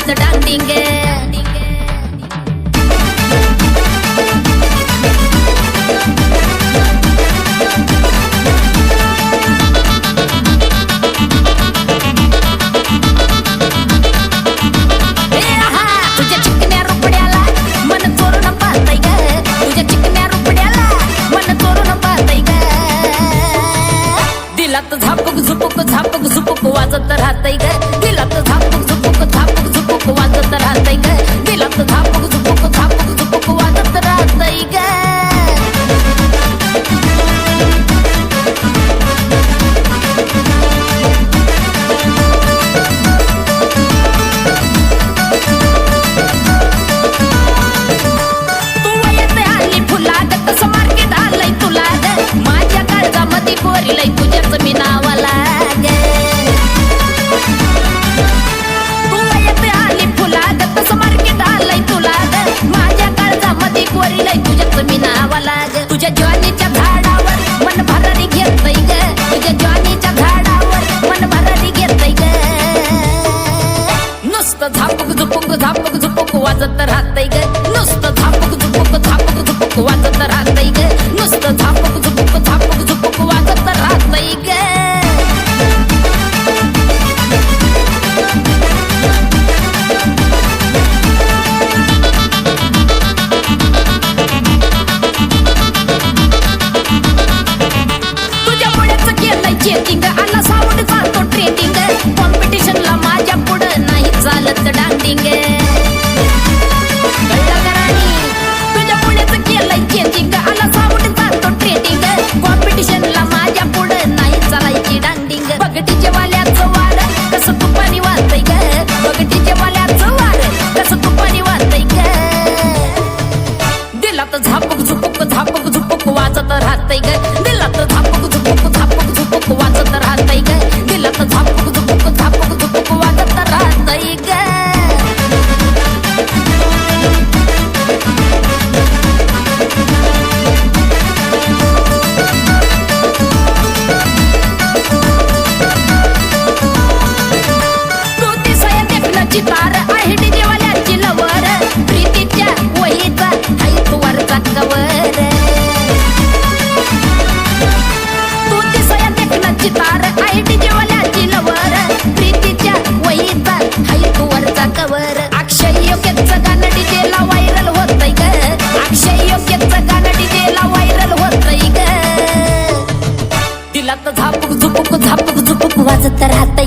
चालत डांडिंग झापक झुपक वाजत राहतय ग दिलात झापक झुपक वाजत राहतय ग दिलात झापक झुपक वाजत राहतय ग तू वयत आली फुलाग तसं मार्केट आलंय तुला ग माझ्या काळजामध्ये कोरिलंय तुझ्याच मी नावाला ग तू वयत आली फुलाग तसं मार्केट आलंय तुला ग माझ्या काळजामध्ये कोरिलंय तुझ्याच मी नावाला ग तुझ्या ज्वानीच्या झाडावर मन भरारी घेतय ग तुझ्या ज्वानीच्या झाडावर मन भरारी घेतय ग नुसतं झापक झुपक वाजत राहतय ग नुसतं झापक झुपक वाजत राहतय ग नुसतं झापक झुपक वाजत राहतय ग तुझ्यामुळेच केलंय चेकिंग आला साऊंड चालतो ट्रेंडिंग कॉम्पिटिशनला माझ्या पुढं नाही चालत डांडिंग तुझ्यामुळेच केलंय चेकिंग आला साऊंड चालतो ट्रेंडिंग कॉम्पिटिशनला माझ्या पुढं नाही चालायची डांडिंग बगटीच्या वाल्याचं वार कसं तुपानी वाजतय ग बगटीच्या वाल्याचं वार कसं तुपानी वाजतय ग दिलात झापक झुपक वाजत राहतय ग दिलात झापक झुपक वाजत राहतय ग दिलात झापक झुपक वाजत राहतय ग तार आहे डीजेवाल्याची लवर प्रीतीच्या वहीचा हाईत वरचा कवर तू दिसया देखण्याची तार आहे डीजेवाल्याची लवर प्रीतीच्या वहीचा हाईत वरचा कवर अक्षय योग्यचं गाणं डीजेला व्हायरल होतय ग अक्षय योग्यचं गाणं डीजेला व्हायरल होतय ग दिलात झापक झुपक वाजत राहत